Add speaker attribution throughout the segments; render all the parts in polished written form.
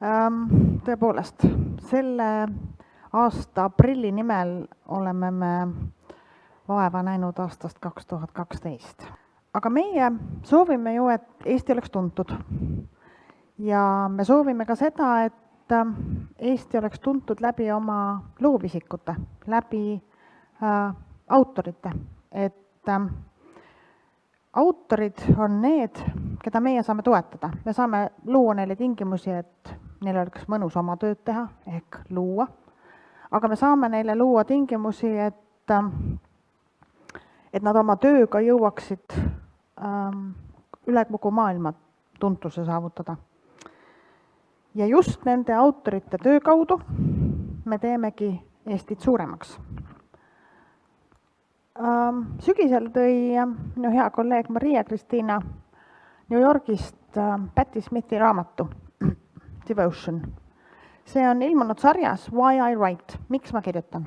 Speaker 1: Tõepoolest, selle aasta aprilli nimel oleme me vaeva näinud aastast 2012. Aga meie soovime ju, et Eesti oleks tuntud. Ja me soovime ka seda, et Eesti oleks tuntud läbi oma loovisikute, läbi autorite. Et autorid on need, keda meie saame toetada. Me saame luua neile tingimusi, et neil oleks mõnus oma tööd teha, ehk luua. Aga me saame neile luua tingimusi, et nad oma tööga jõuaksid üle kogu maailma tuntuse saavutada. Ja just nende autorite töö kaudu me teemegi Eestit suuremaks. Sügisel tõi minu hea kolleeg Maria-Kristiina New Yorgist Patti Smithi raamatu Devotion. See on ilmunud sarjas Why I Write, miks ma kirjutan.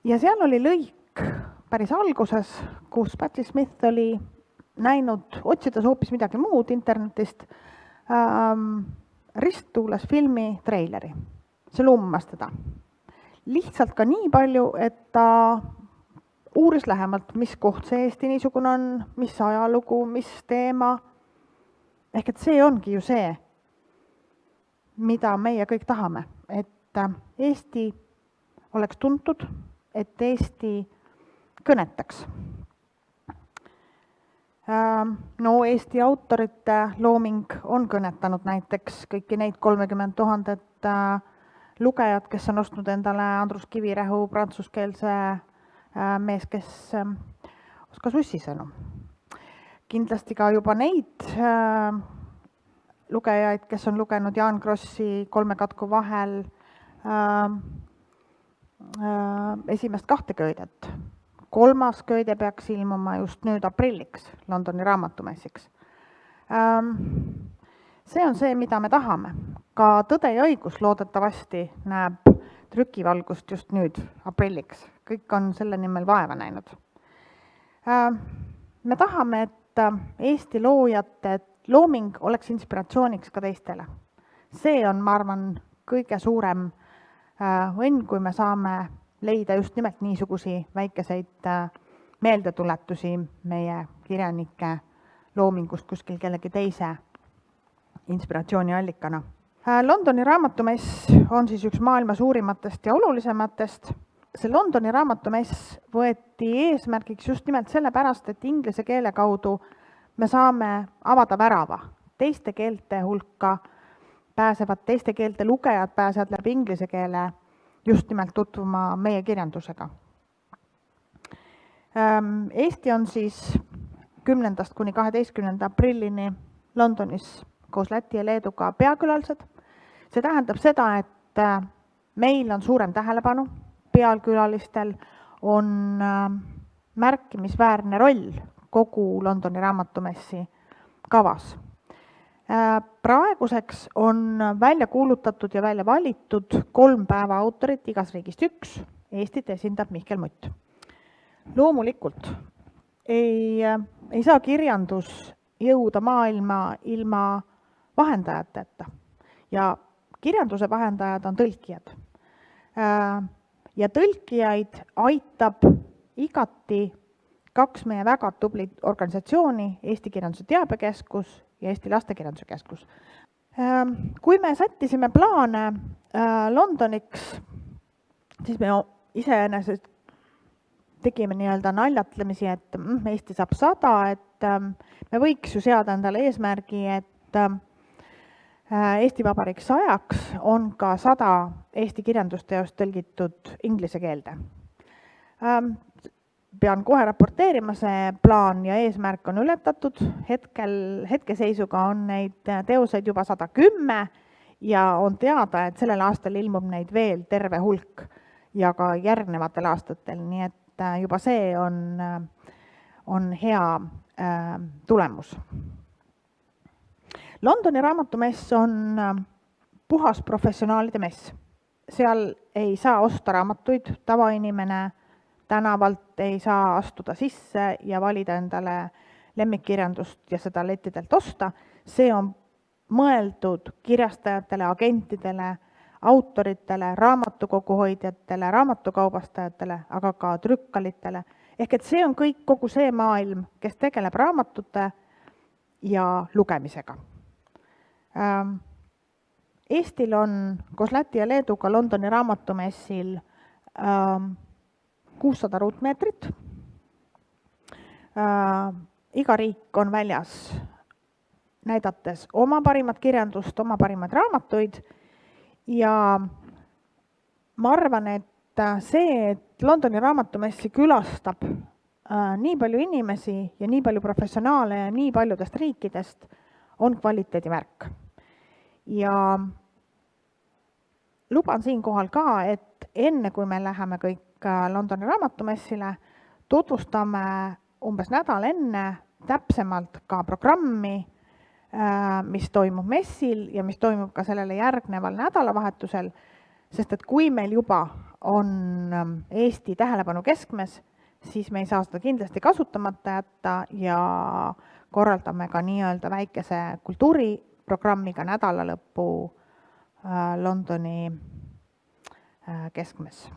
Speaker 1: Ja seal oli lõik päris alguses, kus Patti Smith oli näinud, otsides hoopis midagi muud internetist, risttuules filmi treileri. See lummas teda. Lihtsalt ka nii palju, et ta uuris lähemalt, mis koht see Eesti niisugune on, mis ajalugu, mis teema. Ehk et see ongi ju see, mida meie kõik tahame, et Eesti oleks tuntud, et Eesti kõnetaks. No Eesti autorite looming on kõnetanud näiteks kõiki neid 30 000 lugejad, kes on ostnud endale Andrus Kivirähu prantsuskeelse mees, kes oskas ussisõnu. Kindlasti ka juba neid lugejaid, kes on lugenud Jaan Krossi Kolme katku vahel esimest 2 köidet. 3. köide peaks ilmuma just nüüd aprilliks, Londoni raamatumessiks. See on see, mida me tahame. Ka Tõde ja õigus loodetavasti näeb trükivalgust just nüüd aprilliks. Kõik on selle nimel vaeva näinud. Me tahame, et Eesti loojate looming oleks inspiratsiooniks ka teistele. See on, ma arvan, kõige suurem õnn, kui me saame leida just nimelt niisugusi väikeseid meeldetuletusi meie kirjanike loomingust kuskil kellegi teise inspiratsiooniallikana. Londoni raamatumess on siis üks maailma suurimatest ja olulisematest. See Londoni raamatumess võeti eesmärgiks just nimelt sellepärast, et inglise keele kaudu me saame avada värava. Teiste keelte hulka pääsevad, teiste keelte lugejad pääsevad läbi inglise keele just nimelt tutvuma meie kirjandusega. Eesti on siis 10. kuni 12. aprillini Londonis koos Läti ja Leeduga peakülalised. See tähendab seda, et meil on suurem tähelepanu, pealkülalistel on märkimisväärne roll kogu Londoni raamatumessi kavas. Praeguseks on välja kuulutatud ja välja valitud 3 päeva autorit, igas riigist 1. Eestit esindab Mihkel Mutt. Loomulikult ei saa kirjandus jõuda maailma ilma vahendajateta. Ja kirjanduse vahendajad on tõlkijad. Ja tõlkijaid aitab igati 2 meie väga tublit organisatsiooni, Eesti Kirjanduse Teabekeskus ja Eesti Lastekirjanduse Keskus. Kui me sättisime plaane Londoniks, siis me iseenesest tegime nii-öelda naljatlemisi, et Eesti saab 100, et me võiks ju seada endale eesmärgi, et Eesti Vabariik 100 on ka 100 Eesti kirjandusteost tõlgitud inglise keelde. Pean kohe raporteerima, see plaan ja eesmärk on ületatud. Hetkeseisuga on neid teoseid juba 110 ja on teada, et sellel aastal ilmub neid veel terve hulk ja ka järgnevatel aastatel. Nii et juba see on hea tulemus. Londoni raamatumess on puhas professionaalide mess. Seal ei saa osta raamatuid, tavainimene tänavalt ei saa astuda sisse ja valida endale lemmikkirjandust ja seda lettidelt osta. See on mõeldud kirjastajatele, agentidele, autoritele, raamatukoguhoidjatele, raamatukaubastajatele, aga ka trükkalitele. Ehk et see on kõik kogu see maailm, kes tegeleb raamatute ja lugemisega. Eestil on koos Läti ja Leeduga Londoni raamatumessil 600 ruutmeetrit. Iga riik on väljas näidates oma parimat kirjandust, oma parimaid raamatuid ja ma arvan, et see, et Londoni raamatumessi külastab nii palju inimesi ja nii palju professionaale ja nii paljudest riikidest, on kvaliteedimärk. Ja luban siinkohal ka, et enne kui me läheme kõik Londoni raamatumessile, tutvustame umbes nädal enne täpsemalt ka programmi, mis toimub messil ja mis toimub ka sellele järgneval nädalavahetusel, sest et kui meil juba on Eesti tähelepanu keskmes, siis me ei saa seda kindlasti kasutamata jätta ja korraldame ka nii-öelda väikese kultuuriprogrammiga nädalalõppu Londoni keskmes.